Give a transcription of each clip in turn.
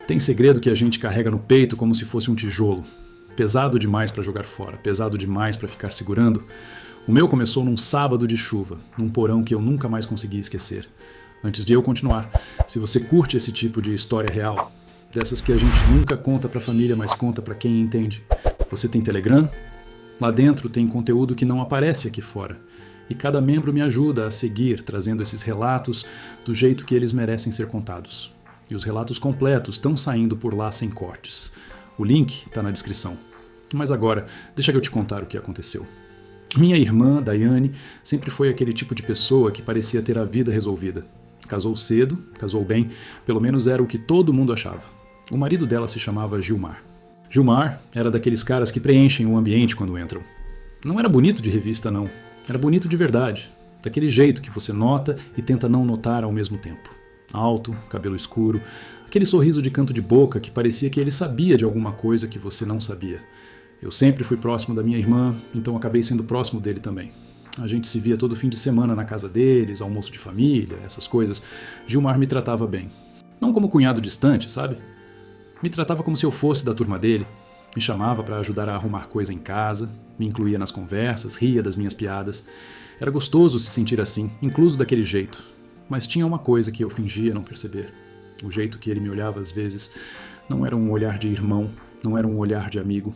Tem segredo que a gente carrega no peito como se fosse um tijolo. Pesado demais para jogar fora, pesado demais para ficar segurando. O meu começou num sábado de chuva, num porão que eu nunca mais consegui esquecer. Antes de eu continuar, se você curte esse tipo de história real, dessas que a gente nunca conta pra família, mas conta pra quem entende, você tem Telegram? Lá dentro tem conteúdo que não aparece aqui fora. E cada membro me ajuda a seguir, trazendo esses relatos do jeito que eles merecem ser contados. E os relatos completos estão saindo por lá sem cortes. O link está na descrição. Mas agora, deixa que eu te contar o que aconteceu. Minha irmã, Daiane, sempre foi aquele tipo de pessoa que parecia ter a vida resolvida. Casou cedo, casou bem, pelo menos era o que todo mundo achava. O marido dela se chamava Gilmar. Gilmar era daqueles caras que preenchem o ambiente quando entram. Não era bonito de revista, não. Era bonito de verdade. Daquele jeito que você nota e tenta não notar ao mesmo tempo. Alto, cabelo escuro, aquele sorriso de canto de boca que parecia que ele sabia de alguma coisa que você não sabia. Eu sempre fui próximo da minha irmã, então acabei sendo próximo dele também. A gente se via todo fim de semana na casa deles, almoço de família, essas coisas. Gilmar me tratava bem. Não como cunhado distante, sabe? Me tratava como se eu fosse da turma dele. Me chamava para ajudar a arrumar coisa em casa, me incluía nas conversas, ria das minhas piadas. Era gostoso se sentir assim, incluso daquele jeito. Mas tinha uma coisa que eu fingia não perceber. O jeito que ele me olhava às vezes não era um olhar de irmão, não era um olhar de amigo.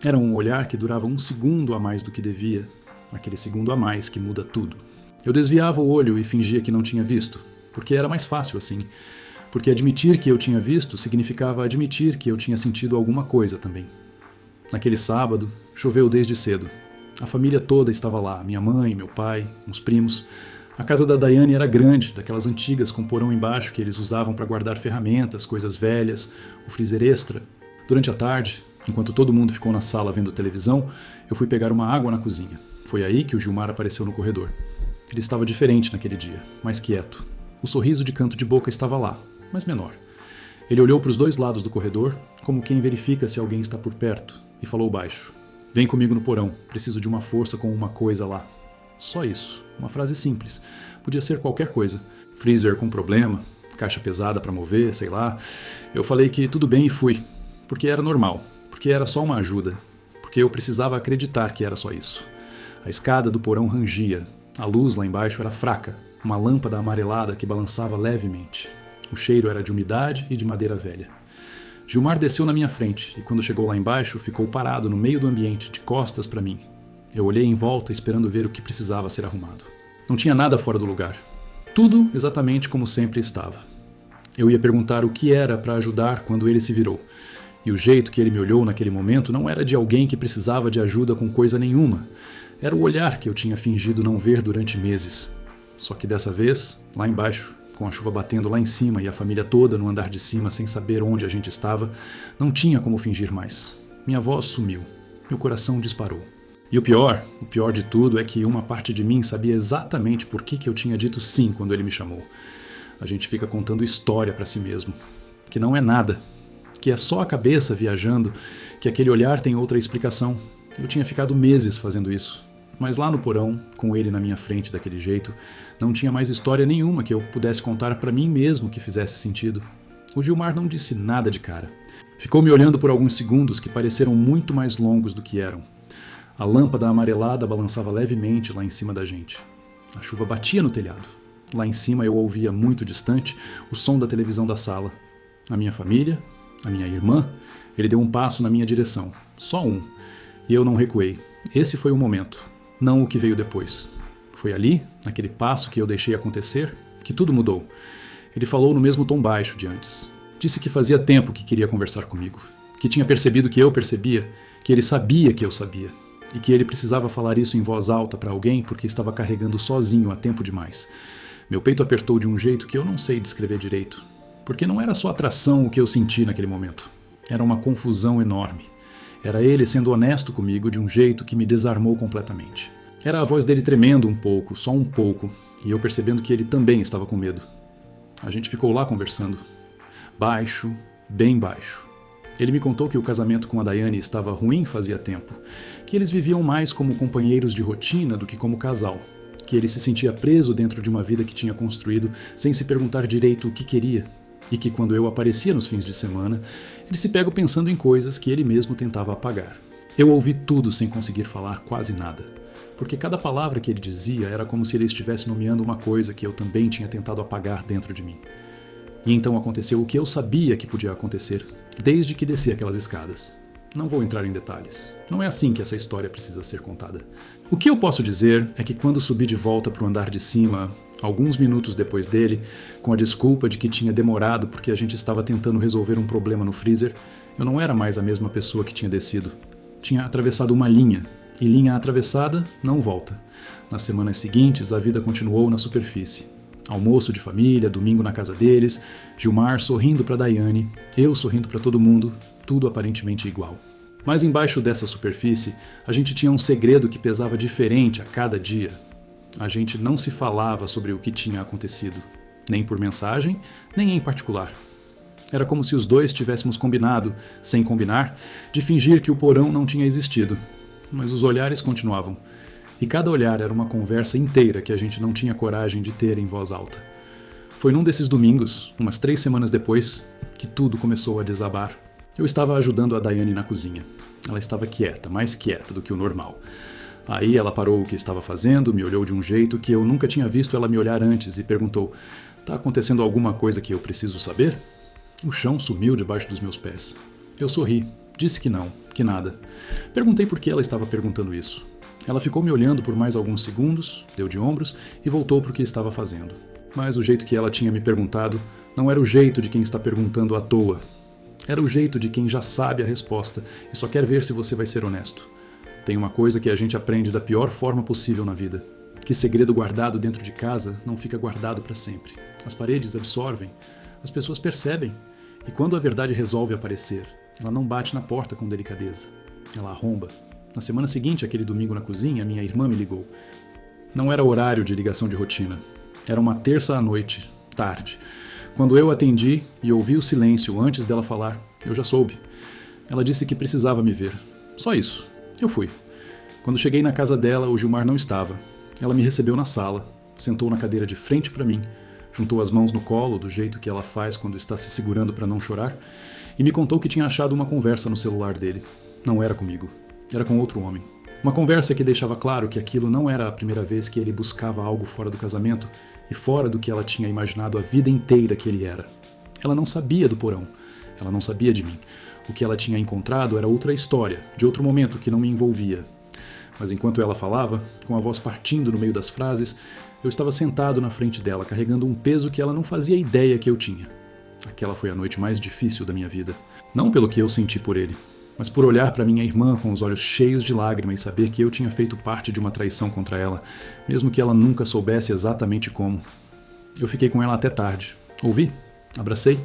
Era um olhar que durava um segundo a mais do que devia, aquele segundo a mais que muda tudo. Eu desviava o olho e fingia que não tinha visto, porque era mais fácil assim. Porque admitir que eu tinha visto significava admitir que eu tinha sentido alguma coisa também. Naquele sábado, choveu desde cedo. A família toda estava lá, minha mãe, meu pai, uns primos. A casa da Daiane era grande, daquelas antigas com porão embaixo que eles usavam para guardar ferramentas, coisas velhas, o freezer extra. Durante a tarde, enquanto todo mundo ficou na sala vendo televisão, eu fui pegar uma água na cozinha. Foi aí que o Gilmar apareceu no corredor. Ele estava diferente naquele dia, mais quieto. O sorriso de canto de boca estava lá, mas menor. Ele olhou para os dois lados do corredor, como quem verifica se alguém está por perto, e falou baixo. Vem comigo no porão, preciso de uma força com uma coisa lá. Só isso, uma frase simples. Podia ser qualquer coisa. Freezer com problema, caixa pesada para mover, sei lá. Eu falei que tudo bem e fui, porque era normal, porque era só uma ajuda, porque eu precisava acreditar que era só isso. A escada do porão rangia, a luz lá embaixo era fraca, uma lâmpada amarelada que balançava levemente. O cheiro era de umidade e de madeira velha. Gilmar desceu na minha frente e quando chegou lá embaixo ficou parado no meio do ambiente, de costas para mim. Eu olhei em volta esperando ver o que precisava ser arrumado. Não tinha nada fora do lugar. Tudo exatamente como sempre estava. Eu ia perguntar o que era para ajudar quando ele se virou. E o jeito que ele me olhou naquele momento não era de alguém que precisava de ajuda com coisa nenhuma. Era o olhar que eu tinha fingido não ver durante meses. Só que dessa vez, lá embaixo, com a chuva batendo lá em cima e a família toda no andar de cima sem saber onde a gente estava, não tinha como fingir mais. Minha voz sumiu. Meu coração disparou. E o pior de tudo é que uma parte de mim sabia exatamente por que eu tinha dito sim quando ele me chamou. A gente fica contando história para si mesmo, que não é nada, que é só a cabeça viajando, que aquele olhar tem outra explicação. Eu tinha ficado meses fazendo isso, mas lá no porão, com ele na minha frente daquele jeito, não tinha mais história nenhuma que eu pudesse contar para mim mesmo que fizesse sentido. O Gilmar não disse nada de cara. Ficou me olhando por alguns segundos que pareceram muito mais longos do que eram. A lâmpada amarelada balançava levemente lá em cima da gente. A chuva batia no telhado. Lá em cima eu ouvia muito distante o som da televisão da sala. A minha família, a minha irmã, ele deu um passo na minha direção. Só um. E eu não recuei. Esse foi o momento, não o que veio depois. Foi ali, naquele passo que eu deixei acontecer, que tudo mudou. Ele falou no mesmo tom baixo de antes. Disse que fazia tempo que queria conversar comigo, que tinha percebido que eu percebia, que ele sabia que eu sabia. E que ele precisava falar isso em voz alta para alguém porque estava carregando sozinho há tempo demais. Meu peito apertou de um jeito que eu não sei descrever direito, porque não era só atração o que eu senti naquele momento. Era uma confusão enorme. Era ele sendo honesto comigo de um jeito que me desarmou completamente. Era a voz dele tremendo um pouco, só um pouco, e eu percebendo que ele também estava com medo. A gente ficou lá conversando. Baixo, bem baixo. Ele me contou que o casamento com a Daiane estava ruim fazia tempo, que eles viviam mais como companheiros de rotina do que como casal, que ele se sentia preso dentro de uma vida que tinha construído sem se perguntar direito o que queria, e que quando eu aparecia nos fins de semana, ele se pega pensando em coisas que ele mesmo tentava apagar. Eu ouvi tudo sem conseguir falar quase nada, porque cada palavra que ele dizia era como se ele estivesse nomeando uma coisa que eu também tinha tentado apagar dentro de mim. E então aconteceu o que eu sabia que podia acontecer, desde que desci aquelas escadas. Não vou entrar em detalhes. Não é assim que essa história precisa ser contada. O que eu posso dizer é que quando subi de volta para o andar de cima, alguns minutos depois dele, com a desculpa de que tinha demorado porque a gente estava tentando resolver um problema no freezer, eu não era mais a mesma pessoa que tinha descido. Tinha atravessado uma linha, e linha atravessada não volta. Nas semanas seguintes, a vida continuou na superfície. Almoço de família, domingo na casa deles, Gilmar sorrindo para Daiane, eu sorrindo para todo mundo, tudo aparentemente igual. Mas embaixo dessa superfície, a gente tinha um segredo que pesava diferente a cada dia. A gente não se falava sobre o que tinha acontecido, nem por mensagem, nem em particular. Era como se os dois tivéssemos combinado, sem combinar, de fingir que o porão não tinha existido. Mas os olhares continuavam. E cada olhar era uma conversa inteira que a gente não tinha coragem de ter em voz alta. Foi num desses domingos, umas 3 semanas depois, que tudo começou a desabar. Eu estava ajudando a Daiane na cozinha. Ela estava quieta, mais quieta do que o normal. Aí ela parou o que estava fazendo, me olhou de um jeito que eu nunca tinha visto ela me olhar antes e perguntou: "Tá acontecendo alguma coisa que eu preciso saber?" O chão sumiu debaixo dos meus pés. Eu sorri, disse que não, que nada. Perguntei por que ela estava perguntando isso. Ela ficou me olhando por mais alguns segundos, deu de ombros e voltou para o que estava fazendo. Mas o jeito que ela tinha me perguntado não era o jeito de quem está perguntando à toa. Era o jeito de quem já sabe a resposta e só quer ver se você vai ser honesto. Tem uma coisa que a gente aprende da pior forma possível na vida: que segredo guardado dentro de casa não fica guardado para sempre. As paredes absorvem, as pessoas percebem, e quando a verdade resolve aparecer, ela não bate na porta com delicadeza. Ela arromba. Na semana seguinte, aquele domingo na cozinha, minha irmã me ligou. Não era horário de ligação de rotina. Era uma terça à noite, tarde. Quando eu atendi e ouvi o silêncio antes dela falar, eu já soube. Ela disse que precisava me ver. Só isso. Eu fui. Quando cheguei na casa dela, o Gilmar não estava. Ela me recebeu na sala, sentou na cadeira de frente para mim, juntou as mãos no colo, do jeito que ela faz quando está se segurando para não chorar, e me contou que tinha achado uma conversa no celular dele. Não era comigo. Era com outro homem. Uma conversa que deixava claro que aquilo não era a primeira vez que ele buscava algo fora do casamento e fora do que ela tinha imaginado a vida inteira que ele era. Ela não sabia do porão. Ela não sabia de mim. O que ela tinha encontrado era outra história, de outro momento que não me envolvia. Mas enquanto ela falava, com a voz partindo no meio das frases, eu estava sentado na frente dela, carregando um peso que ela não fazia ideia que eu tinha. Aquela foi a noite mais difícil da minha vida. Não pelo que eu senti por ele, mas por olhar para minha irmã com os olhos cheios de lágrimas e saber que eu tinha feito parte de uma traição contra ela, mesmo que ela nunca soubesse exatamente como. Eu fiquei com ela até tarde. Ouvi, abracei,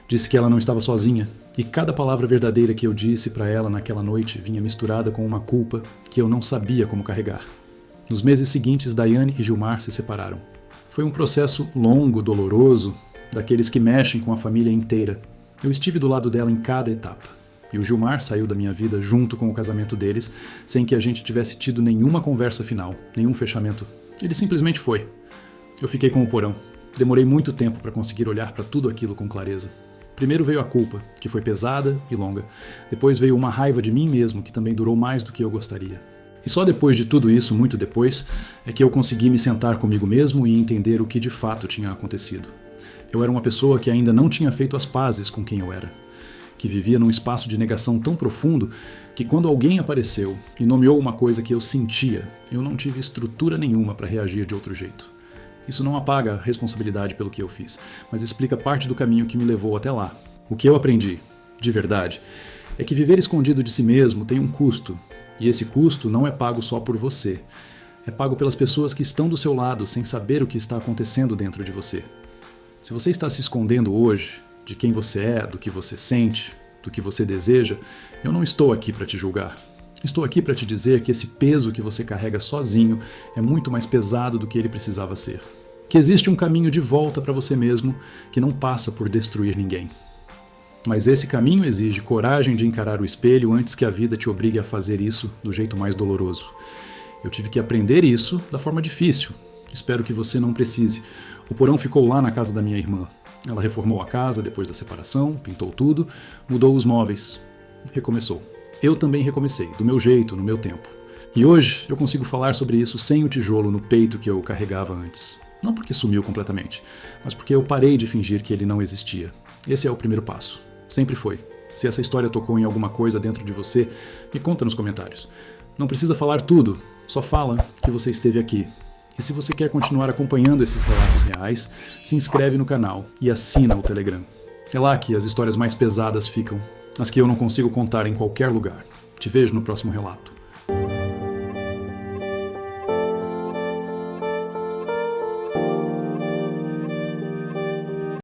disse que ela não estava sozinha, e cada palavra verdadeira que eu disse para ela naquela noite vinha misturada com uma culpa que eu não sabia como carregar. Nos meses seguintes, Daiane e Gilmar se separaram. Foi um processo longo, doloroso, daqueles que mexem com a família inteira. Eu estive do lado dela em cada etapa. E o Gilmar saiu da minha vida junto com o casamento deles, sem que a gente tivesse tido nenhuma conversa final, nenhum fechamento. Ele simplesmente foi. Eu fiquei com o porão. Demorei muito tempo para conseguir olhar para tudo aquilo com clareza. Primeiro veio a culpa, que foi pesada e longa. Depois veio uma raiva de mim mesmo, que também durou mais do que eu gostaria. E só depois de tudo isso, muito depois, é que eu consegui me sentar comigo mesmo e entender o que de fato tinha acontecido. Eu era uma pessoa que ainda não tinha feito as pazes com quem eu era, que vivia num espaço de negação tão profundo que quando alguém apareceu e nomeou uma coisa que eu sentia, eu não tive estrutura nenhuma para reagir de outro jeito. Isso não apaga a responsabilidade pelo que eu fiz, mas explica parte do caminho que me levou até lá. O que eu aprendi, de verdade, é que viver escondido de si mesmo tem um custo, e esse custo não é pago só por você. É pago pelas pessoas que estão do seu lado sem saber o que está acontecendo dentro de você. Se você está se escondendo hoje, de quem você é, do que você sente, do que você deseja, eu não estou aqui para te julgar. Estou aqui para te dizer que esse peso que você carrega sozinho é muito mais pesado do que ele precisava ser. Que existe um caminho de volta para você mesmo que não passa por destruir ninguém. Mas esse caminho exige coragem de encarar o espelho antes que a vida te obrigue a fazer isso do jeito mais doloroso. Eu tive que aprender isso da forma difícil. Espero que você não precise. O porão ficou lá na casa da minha irmã. Ela reformou a casa depois da separação, pintou tudo, mudou os móveis, recomeçou. Eu também recomecei, do meu jeito, no meu tempo. E hoje eu consigo falar sobre isso sem o tijolo no peito que eu carregava antes. Não porque sumiu completamente, mas porque eu parei de fingir que ele não existia. Esse é o primeiro passo. Sempre foi. Se essa história tocou em alguma coisa dentro de você, me conta nos comentários. Não precisa falar tudo, só fala que você esteve aqui. E se você quer continuar acompanhando esses relatos reais, se inscreve no canal e assina o Telegram. É lá que as histórias mais pesadas ficam, as que eu não consigo contar em qualquer lugar. Te vejo no próximo relato.